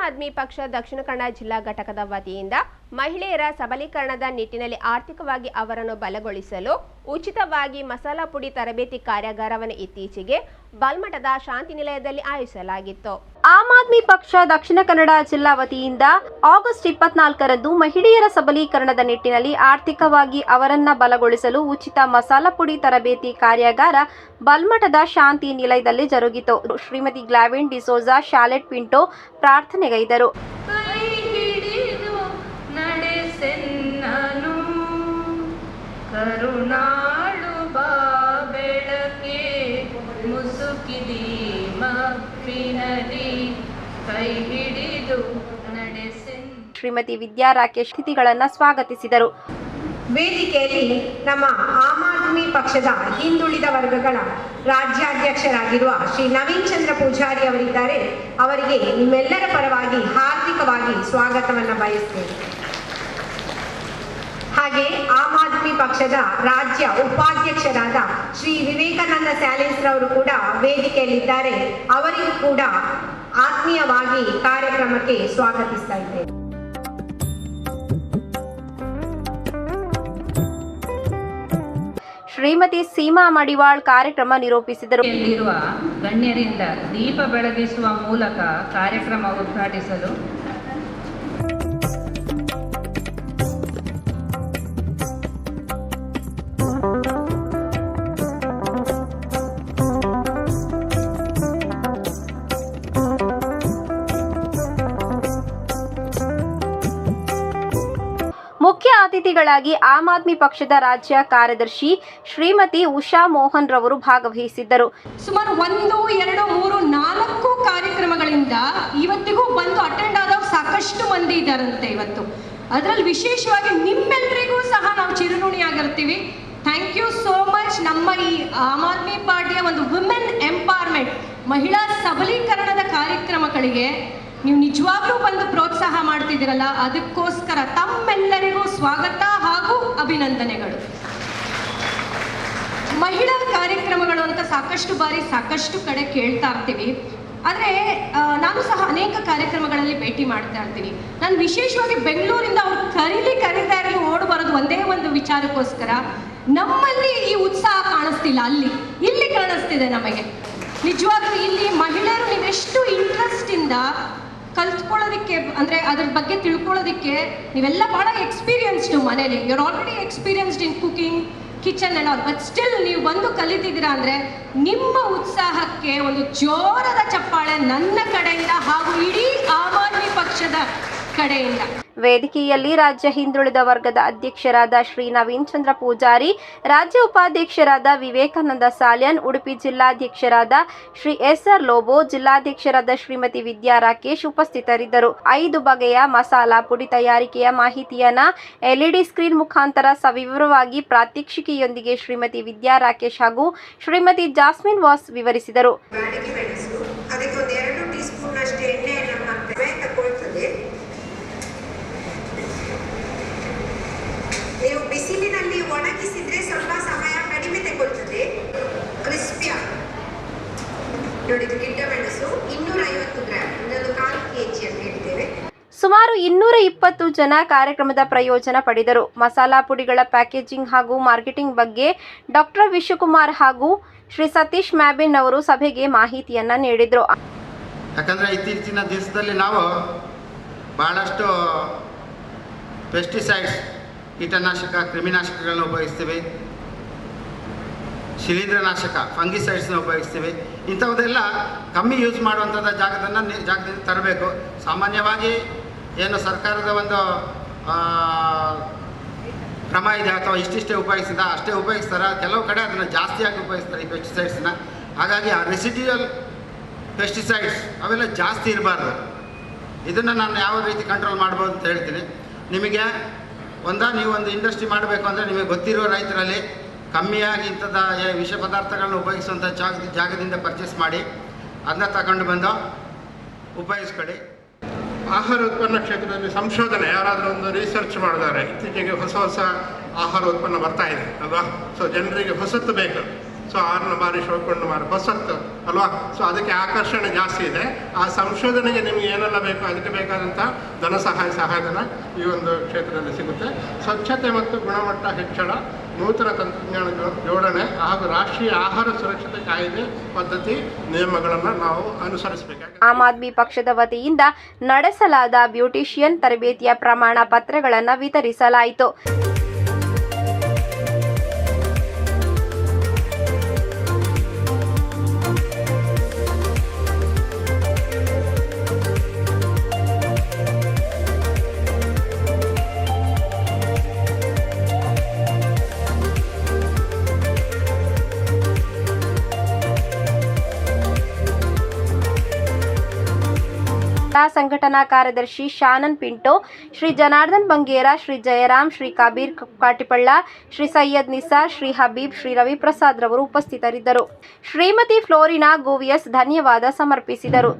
ಆದ್ಮಿ ಪಕ್ಷ ದಕ್ಷಿಣ ಕನ್ನಡ ಜಿಲ್ಲಾ ಘಟಕದ ವತಿಯಿಂದ ಮಹಿಳೆಯರ ಸಬಲೀಕರಣದ ನಿಟ್ಟಿನಲ್ಲಿ ಆರ್ಥಿಕವಾಗಿ ಅವರನ್ನು ಬಲಗೊಳಿಸಲು ಉಚಿತವಾಗಿ ಮಸಾಲಾ ಪುಡಿ ತರಬೇತಿ ಕಾರ್ಯಾಗಾರವನ್ನು ಇತ್ತೀಚೆಗೆ ಬಲ್ಮಠದ ಶಾಂತಿ ನಿಲಯದಲ್ಲಿ ಆಯೋಜಿಸಲಾಗಿತ್ತು. ಆಮ್ ಆದ್ಮಿ ಪಕ್ಷ ದಕ್ಷಿಣ ಕನ್ನಡ ಜಿಲ್ಲಾ ವತಿಯಿಂದ ಆಗಸ್ಟ್ 24ರಂದು ಮಹಿಳೆಯರ ಸಬಲೀಕರಣದ ನಿಟ್ಟಿನಲ್ಲಿ ಆರ್ಥಿಕವಾಗಿ ಅವರನ್ನ ಬಲಗೊಳಿಸಲು ಉಚಿತ ಮಸಾಲಾ ಪುಡಿ ತರಬೇತಿ ಕಾರ್ಯಾಗಾರ ಬಲ್ಮಠದ ಶಾಂತಿ ನಿಲಯದಲ್ಲಿ ಜರುಗಿತು. ಶ್ರೀಮತಿ ಗ್ಲಾವಿನ್ ಡಿಸೋಜಾ ಶಾಲೆಟ್ ಪಿಂಟೋ ಪ್ರಾರ್ಥನೆಗೈದರು. ಕರುಣಾಳು ಬಾ ಬೆಳಕೆ ಮುಸುಕಿದಿ ಮಪ್ಪಿನಲಿ ಕೈ ಹಿಡಿದು ನಡೆಸೆನ್. ಶ್ರೀಮತಿ ವಿದ್ಯಾ ರಾಕೇಶ್ ಅತಿಥಿಗಳನ್ನು ಸ್ವಾಗತಿಸಿದರು. ವೇದಿಕೆಯಲ್ಲಿ ನಮ್ಮ ಆಮ್ ಆದ್ಮಿ ಪಕ್ಷದ ಹಿಂದುಳಿದ ವರ್ಗಗಳ ರಾಜ್ಯಾಧ್ಯಕ್ಷರಾಗಿರುವ ಶ್ರೀ ನವೀನ್ ಚಂದ್ರ ಪೂಜಾರಿ ಅವರಿದ್ದಾರೆ. ಅವರಿಗೆ ನಿಮ್ಮೆಲ್ಲರ ಪರವಾಗಿ ಹಾರ್ದಿಕವಾಗಿ ಸ್ವಾಗತವನ್ನು ಬಯಸ್ತೇನೆ. ಹಾಗೆ ಆಮ್ ಆದ್ಮಿ ಪಕ್ಷದ ರಾಜ್ಯ ಉಪಾಧ್ಯಕ್ಷರಾದ ಶ್ರೀ ವಿವೇಕಾನಂದ ಸ್ಯಾಲೆನ್ಸ್ ರವರು ಕೂಡ ವೇದಿಕೆಯಲ್ಲಿದ್ದಾರೆ. ಅವರಿಗೂ ಕೂಡ ಆತ್ಮೀಯವಾಗಿ ಕಾರ್ಯಕ್ರಮಕ್ಕೆ ಸ್ವಾಗತಿಸ್ತಾ ಇದ್ದೇವೆ. ಶ್ರೀಮತಿ ಸೀಮಾ ಮಡಿವಾಳ್ ಕಾರ್ಯಕ್ರಮ ನಿರೂಪಿಸಿದರು. ಇಲ್ಲಿರುವ ಗಣ್ಯರಿಂದ ದೀಪ ಬೆಳಗಿಸುವ ಮೂಲಕ ಕಾರ್ಯಕ್ರಮ ಉದ್ಘಾಟಿಸಲು ಮುಖ್ಯ ಅತಿಥಿಗಳಾಗಿ ಆಮ್ ಆದ್ಮಿ ಪಕ್ಷದ ರಾಜ್ಯ ಕಾರ್ಯದರ್ಶಿ ಶ್ರೀಮತಿ ಉಷಾ ಮೋಹನ್ ರವರು ಭಾಗವಹಿಸಿದ್ದರು. ಸುಮಾರು 1, 2, 3, 4 ಕಾರ್ಯಕ್ರಮಗಳಿಂದ ಇವತ್ತಿಗೂ ಬಂದು ಅಟೆಂಡ್ ಆದವರು ಸಾಕಷ್ಟು ಮಂದಿ ಇದ್ದಾರಂತೆ. ಇವತ್ತು ಅದರಲ್ಲಿ ವಿಶೇಷವಾಗಿ ನಿಮ್ಮೆಲ್ಲರಿಗೂ ಸಹ ನಾವು ಚಿರಋಣಿಯಾಗಿರ್ತೀವಿ. Thank you so much. ನಮ್ಮ ಈ ಆಮ್ ಆದ್ಮಿ ಪಾರ್ಟಿಯ ಒಂದು ವುಮೆನ್ ಎಂಪವರ್ಮೆಂಟ್, ಮಹಿಳಾ ಸಬಲೀಕರಣದ ಕಾರ್ಯಕ್ರಮಗಳಿಗೆ ನೀವು ನಿಜವಾಗ್ಲೂ ಬಂದು ಪ್ರೋತ್ಸಾಹ ಮಾಡ್ತಿದ್ದೀರಲ್ಲ, ಅದಕ್ಕೋಸ್ಕರ ತಮ್ಮೆಲ್ಲರಿಗೂ ಸ್ವಾಗತ ಹಾಗೂ ಅಭಿನಂದನೆಗಳು. ಮಹಿಳಾ ಕಾರ್ಯಕ್ರಮಗಳು ಅಂತ ಸಾಕಷ್ಟು ಬಾರಿ ಸಾಕಷ್ಟು ಕಡೆ ಕೇಳ್ತಾ ಇರ್ತೀವಿ. ಆದರೆ ನಾನು ಸಹ ಅನೇಕ ಕಾರ್ಯಕ್ರಮಗಳಲ್ಲಿ ಭೇಟಿ ಮಾಡ್ತಾ ಇರ್ತೀನಿ. ನಾನು ವಿಶೇಷವಾಗಿ ಬೆಂಗಳೂರಿಂದ ಅವ್ರು ಕರೀತಾ ಇರಲಿ ಓಡಿ ಬರೋದು ಒಂದೇ ಒಂದು ವಿಚಾರಕ್ಕೋಸ್ಕರ. ನಮ್ಮಲ್ಲಿ ಈ ಉತ್ಸಾಹ ಕಾಣಿಸ್ತಿಲ್ಲ, ಇಲ್ಲಿ ಕಾಣಿಸ್ತಿದೆ ನಮಗೆ. ನಿಜವಾಗ್ಲೂ ಇಲ್ಲಿ ಮಹಿಳೆಯರು ನೀವೆಷ್ಟು ಇಂಟ್ರೆಸ್ಟಿಂದ ಕಲ್ತ್ಕೊಳ್ಳೋದಕ್ಕೆ, ಅಂದರೆ ಅದ್ರ ಬಗ್ಗೆ ತಿಳ್ಕೊಳ್ಳೋದಕ್ಕೆ ನೀವೆಲ್ಲ ಭಾಳ ಎಕ್ಸ್ಪೀರಿಯನ್ಸ್ಡು ಮನೇಲಿ. You are already experienced in cooking, kitchen and all, but still ನೀವು ಬಂದು ಕಲಿತಿದ್ದೀರಾ ಅಂದರೆ ನಿಮ್ಮ ಉತ್ಸಾಹಕ್ಕೆ ಒಂದು ಜೋರದ ಚಪ್ಪಾಳೆ ನನ್ನ ಕಡೆಯಿಂದ ಹಾಗೂ ಇಡೀ ಆಮ್ ಆದ್ಮಿ ಪಕ್ಷದ ಕಡೆಯಿಂದ. ವೇದಿಕೆಯಲ್ಲಿ ರಾಜ್ಯ ಹಿಂದುಳಿದ ವರ್ಗದ ಅಧ್ಯಕ್ಷರಾದ ಶ್ರೀ ನವೀನ್ ಚಂದ್ರ ಪೂಜಾರಿ, ರಾಜ್ಯ ಉಪಾಧ್ಯಕ್ಷರಾದ ವಿವೇಕಾನಂದ ಸಾಲ್ಯನ್, ಉಡುಪಿ ಜಿಲ್ಲಾಧ್ಯಕ್ಷರಾದ ಶ್ರೀ ಎಸ್.ಆರ್. ಲೋಬೋ, ಜಿಲ್ಲಾಧ್ಯಕ್ಷರಾದ ಶ್ರೀಮತಿ ವಿದ್ಯಾ ರಾಕೇಶ್ ಉಪಸ್ಥಿತರಿದ್ದರು. 5 ಬಗೆಯ ಮಸಾಲಾ ಪುಡಿ ತಯಾರಿಕೆಯ ಮಾಹಿತಿಯನ್ನ LED ಸ್ಕ್ರೀನ್ ಮುಖಾಂತರ ಸವಿವರವಾಗಿ ಪ್ರಾತ್ಯಕ್ಷಿಕೆಯೊಂದಿಗೆ ಶ್ರೀಮತಿ ವಿದ್ಯಾ ರಾಕೇಶ್ ಹಾಗೂ ಶ್ರೀಮತಿ ಜಾಸ್ಮಿನ್ ವಾಸ್ ವಿವರಿಸಿದರು. ನೀವು ಬಿಸಿಲಿನಲ್ಲಿ ಒಣಗಿಸಿದ್ರೆ ಸ್ವಲ್ಪ ಸಮಯ ಕಡಿಮೆ ತಗೊಳ್ತದೆ. ಕ್ರಿಸ್ಪಿಯ ನೋಡಿ, ಇದು ಗಿಡ್ಡ ಮೆಣಸು 250 ಗ್ರಾಂ, ಇದನ್ನು 1/4 kg ಅಂತ ಹೇಳ್ತೇವೆ. ಸುಮಾರು 220 ಜನ ಕಾರ್ಯಕ್ರಮದ ಪ್ರಯೋಜನ ಪಡೆದರು. ಮಸಾಲಾ ಪುಡಿಗಳ ಪ್ಯಾಕೇಜಿಂಗ್ ಹಾಗೂ ಮಾರ್ಕೆಟಿಂಗ್ ಬಗ್ಗೆ ಡಾಕ್ಟರ್ ವಿಶ್ವಕುಮಾರ್ ಹಾಗೂ ಶ್ರೀ ಸತೀಶ್ ಮ್ಯಾಬಿನ್ ಅವರು ಸಭೆಗೆ ಮಾಹಿತಿಯನ್ನ ನೀಡಿದರು. ಯಾಕಂದರೆ ಇತ್ತೀಚಿನ ದಿವಸದಲ್ಲಿ ನಾವು ಬಹಳಷ್ಟು ಪೆಸ್ಟಿಸೈಡ್ಸ್, ಕೀಟನಾಶಕ, ಕ್ರಿಮಿನಾಶಕಗಳನ್ನ ಉಪಯೋಗಿಸ್ತೀವಿ, ಶಿಲೀಂಧ್ರನಾಶಕ, ಫಂಗಿಸೈಡ್ಸ್ನ ಉಪಯೋಗಿಸ್ತೀವಿ. ಇಂಥವುದೆಲ್ಲ ಕಮ್ಮಿ ಯೂಸ್ ಮಾಡುವಂಥದ್ದು ಜಾಗದಿಂದ ತರಬೇಕು. ಸಾಮಾನ್ಯವಾಗಿ ಏನು ಸರ್ಕಾರದ ಒಂದು ಕ್ರಮ ಇದೆ, ಅಥವಾ ಇಷ್ಟಿಷ್ಟೇ ಉಪಯೋಗಿಸಿದ ಅಷ್ಟೇ ಉಪಯೋಗಿಸ್ತಾರೆ. ಕೆಲವು ಕಡೆ ಅದನ್ನು ಜಾಸ್ತಿಯಾಗಿ ಉಪಯೋಗಿಸ್ತಾರೆ ಈ ಪೆಸ್ಟಿಸೈಡ್ಸನ್ನ. ಹಾಗಾಗಿ ಆ ರೆಸಿಡ್ಯೂಯಲ್ ಪೆಸ್ಟಿಸೈಡ್ಸ್ ಅವೆಲ್ಲ ಜಾಸ್ತಿ ಇರಬಾರ್ದು. ಇದನ್ನು ನಾನು ಯಾವ ರೀತಿ ಕಂಟ್ರೋಲ್ ಮಾಡ್ಬೋದು ಅಂತ ಹೇಳ್ತೀನಿ. ನಿಮಗೆ ನೀವು ಒಂದು ಇಂಡಸ್ಟ್ರಿ ಮಾಡಬೇಕು ಅಂದರೆ ನಿಮಗೆ ಗೊತ್ತಿರುವ ರೈತರಲ್ಲಿ ಕಮ್ಮಿಯಾಗಿ ಇಂಥದ್ದು ವಿಷ ಪದಾರ್ಥಗಳನ್ನ ಉಪಯೋಗಿಸುವಂಥ ಜಾಗದಿಂದ ಪರ್ಚೇಸ್ ಮಾಡಿ ಅದನ್ನ ತಗೊಂಡು ಬಂದು ಉಪಯೋಗಿಸ್ಕೊಳ್ಳಿ. ಆಹಾರ ಉತ್ಪನ್ನ ಕ್ಷೇತ್ರದಲ್ಲಿ ಸಂಶೋಧನೆ ಯಾರಾದರೂ ಒಂದು ರಿಸರ್ಚ್ ಮಾಡಿದ್ದಾರೆ. ಇತ್ತೀಚೆಗೆ ಹೊಸ ಆಹಾರ ಉತ್ಪನ್ನ ಬರ್ತಾ ಇದೆ ಅಲ್ವಾ. ಸೊ ಜನರಿಗೆ ಹೊಸತ್ತು ಬೇಕು. ಸೊ ಸೊ 6ನೇ ಬಾರಿ ಶೋಕೊಂಡು ಮಾರ ಹೊಸತ್ತು ಅಲ್ವಾ. ಸೊ ಅದಕ್ಕೆ ಆಕರ್ಷಣೆ ಜಾಸ್ತಿ ಇದೆ. ಆ ಸಂಶೋಧನೆಗೆ ನಿಮ್ಗೆ ಏನೆಲ್ಲ ಬೇಕು ಅದಕ್ಕೆ ಬೇಕಾದಂಥ ಸಹಾಯಧನ ಈ ಒಂದು ಕ್ಷೇತ್ರದಲ್ಲಿ ಸಿಗುತ್ತೆ. ಸ್ವಚ್ಛತೆ ಮತ್ತು ಗುಣಮಟ್ಟ ಹೆಚ್ಚಳ, ನೂತನ ತಂತ್ರಜ್ಞಾನ ಜೋಡಣೆ ಹಾಗೂ ರಾಷ್ಟ್ರೀಯ ಆಹಾರ ಸುರಕ್ಷತೆ ಕಾಯ್ದೆ ಪದ್ಧತಿ ನಿಯಮಗಳನ್ನು ನಾವು ಅನುಸರಿಸಬೇಕಾಗಿದೆ. ಆಮ್ ಆದ್ಮಿ ಪಕ್ಷದ ವತಿಯಿಂದ ನಡೆಸಲಾದ ಬ್ಯೂಟಿಷಿಯನ್ ತರಬೇತಿಯ ಪ್ರಮಾಣ ಪತ್ರಗಳನ್ನು ವಿತರಿಸಲಾಯಿತು. ಸಂಘಟನಾ ಕಾರ್ಯದರ್ಶಿ ಶಾನನ್ ಪಿಂಟೋ, ಶ್ರೀ ಜನಾರ್ದನ್ ಬಂಗೇರ, ಶ್ರೀ ಜಯರಾಮ್, ಶ್ರೀ ಕಬೀರ್ ಕಾಟಿಪಳ್ಳ, ಶ್ರೀ ಸೈಯದ್ ನಿಸಾರ್, ಶ್ರೀ ಹಬೀಬ್, ಶ್ರೀ ರವಿಪ್ರಸಾದ್ ರವರು ಉಪಸ್ಥಿತರಿದ್ದರು. ಶ್ರೀಮತಿ ಫ್ಲೋರಿನಾ ಗೋವಿಯಸ್ ಧನ್ಯವಾದ ಸಮರ್ಪಿಸಿದರು.